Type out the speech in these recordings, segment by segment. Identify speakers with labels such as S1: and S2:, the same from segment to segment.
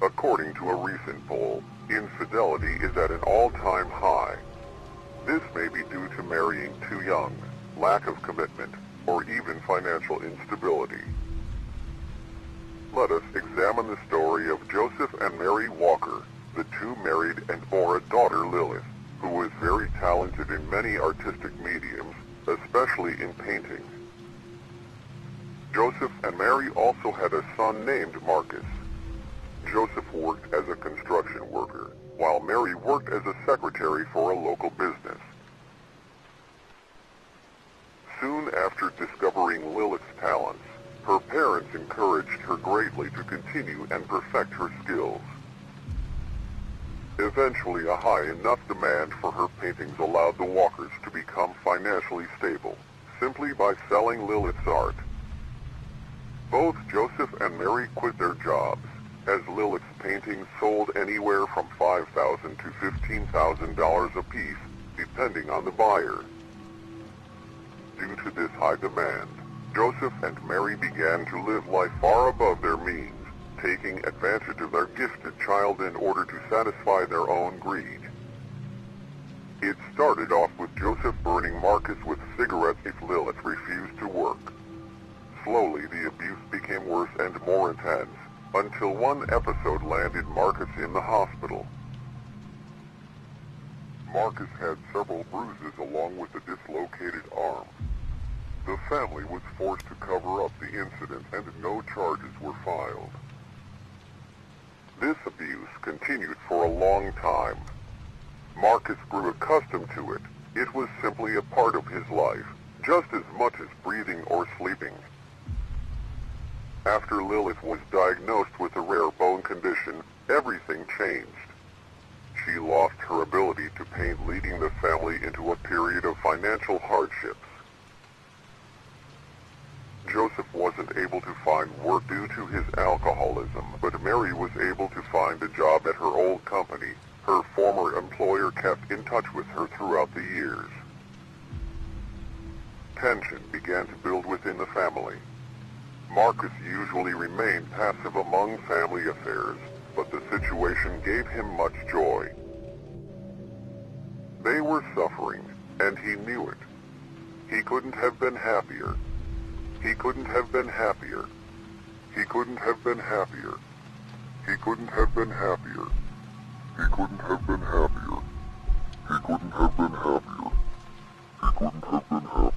S1: According to a recent poll, infidelity is at an all-time high. This may be due to marrying too young, lack of commitment, or even financial instability. Let us examine the story of Joseph and Mary Walker, the two married and bore a daughter, Lilith, who was very talented in many artistic mediums, especially in painting. Joseph and Mary also had a son named Marcus. Joseph worked as a construction worker, while Mary worked as a secretary for a local business. Soon after discovering Lilith's talents, her parents encouraged her greatly to continue and perfect her skills. Eventually, a high enough demand for her paintings allowed the Walkers to become financially stable, simply by selling Lilith's art. Both Joseph and Mary quit their jobs, as Lilith's paintings sold anywhere from $5,000 to $15,000 apiece, depending on the buyer. Due to this high demand, Joseph and Mary began to live life far above their means, taking advantage of their gifted child in order to satisfy their own greed. It started off with Joseph burning Marcus with cigarettes if Lilith refused to work. Slowly, the abuse became worse and more intense, until one episode landed Marcus in the hospital. Marcus had several bruises along with a dislocated arm. The family was forced to cover up the incident and no charges were filed. This abuse continued for a long time. Marcus grew accustomed to it. It was simply a part of his life, just as much as breathing or sleeping. After Lilith was diagnosed with a rare bone condition, everything changed. She lost her ability to paint, leading the family into a period of financial hardships. Joseph wasn't able to find work due to his alcoholism, but Mary was able to find a job at her old company. Her former employer kept in touch with her throughout the years. Tension began to build within the family. Marcus usually remained passive among family affairs, but the situation gave him much joy. They were suffering, and he knew it. He couldn't have been happier. He couldn't have been happier. He couldn't have been happier. He couldn't have been happier. He couldn't have been happier. He couldn't have been happier. He couldn't have been happier.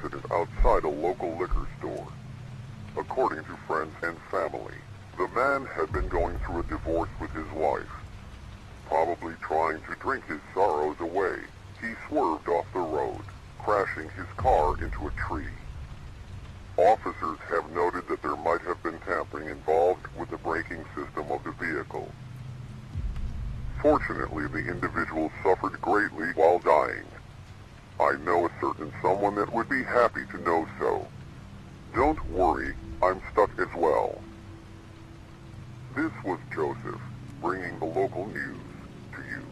S1: accident outside a local liquor store. According to friends and family, the man had been going through a divorce with his wife. Probably trying to drink his sorrows away, he swerved off the road, crashing his car into a tree. Officers have noted that there might have been tampering involved with the braking system of the vehicle. Fortunately, the individual suffered greatly while dying. I know a certain someone that would be happy to know so. Don't worry, I'm stuck as well. This was Joseph, bringing the local news to you.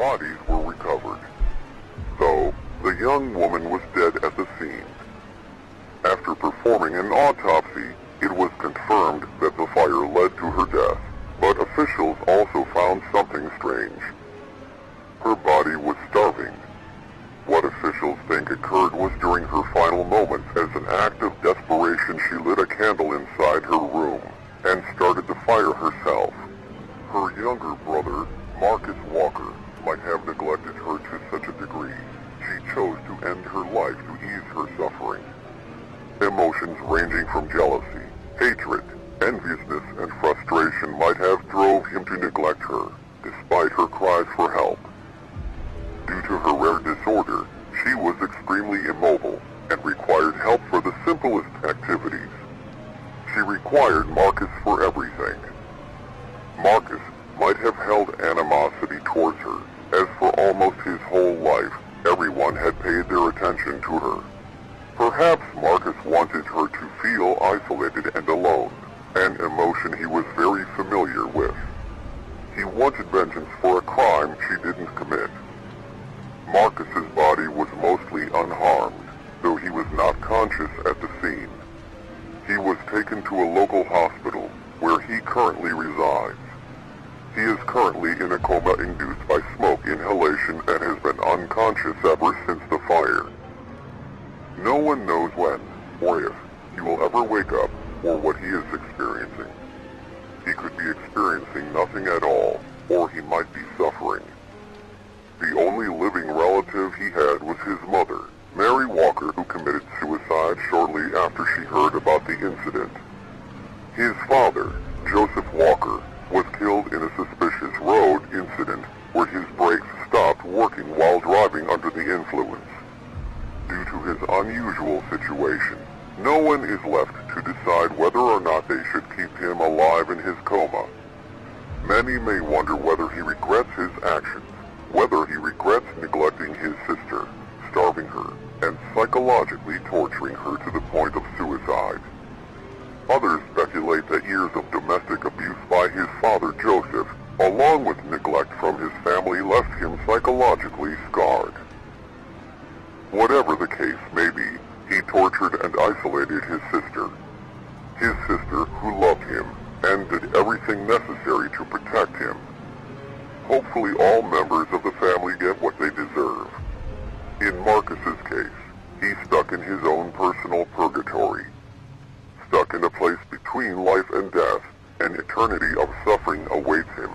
S1: bodies were recovered, though the young woman was dead at the scene. After performing an autopsy, it was confirmed that the fire led to her death, but officials also found something strange. Her body was starving. What officials think occurred was during her final moments, as an act of desperation, she lit a candle inside her room and started the fire herself. Her younger brother, Marcus Walker, might have neglected her to such a degree. She chose to end her life to ease her suffering. Emotions ranging from jealousy, hatred, enviousness, and frustration might have drove him to neglect her, despite her cries for help. Due to her rare disorder, she was extremely immobile and required help for the simplest activities. She required Marcus for everything. Marcus might have held animosity towards her, as for almost his whole life, everyone had paid their attention to her. Perhaps Marcus wanted her to feel isolated and alone, an emotion he was very familiar with. He wanted vengeance for a crime she didn't commit. Marcus's body was mostly unharmed, though he was not conscious at the scene. He was taken to a local hospital, where he currently resides. He is currently in a coma induced by smoke inhalation and has been unconscious ever since the fire. No one knows when, or if, he will ever wake up, or what he is experiencing. He could be experiencing nothing at all, or he might be suffering. The only living relative he had was his mother, Mary Walker, who committed suicide shortly after she heard about the incident. His father, Joseph Walker, was killed in a suspicious road incident where his brakes stopped working while driving under the influence. Due to his unusual situation, no one is left to decide whether or not they should keep him alive in his coma. Many may wonder whether he regrets his actions, whether he regrets neglecting his sister, starving her, and psychologically torturing her to the point of suicide. Others speculate that years of domestic abuse by his father Joseph, along with neglect from his family, left him psychologically scarred. Whatever the case may be, he tortured and isolated his sister. His sister, who loved him, and did everything necessary to protect him. Hopefully all members of the family get what they deserve. In Marcus's case, he's stuck in his own personal purgatory. Stuck in a place between life and death, an eternity of suffering awaits him.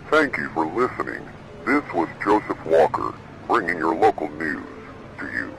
S1: Thank you for listening. This was Joseph Walker, bringing your local news to you.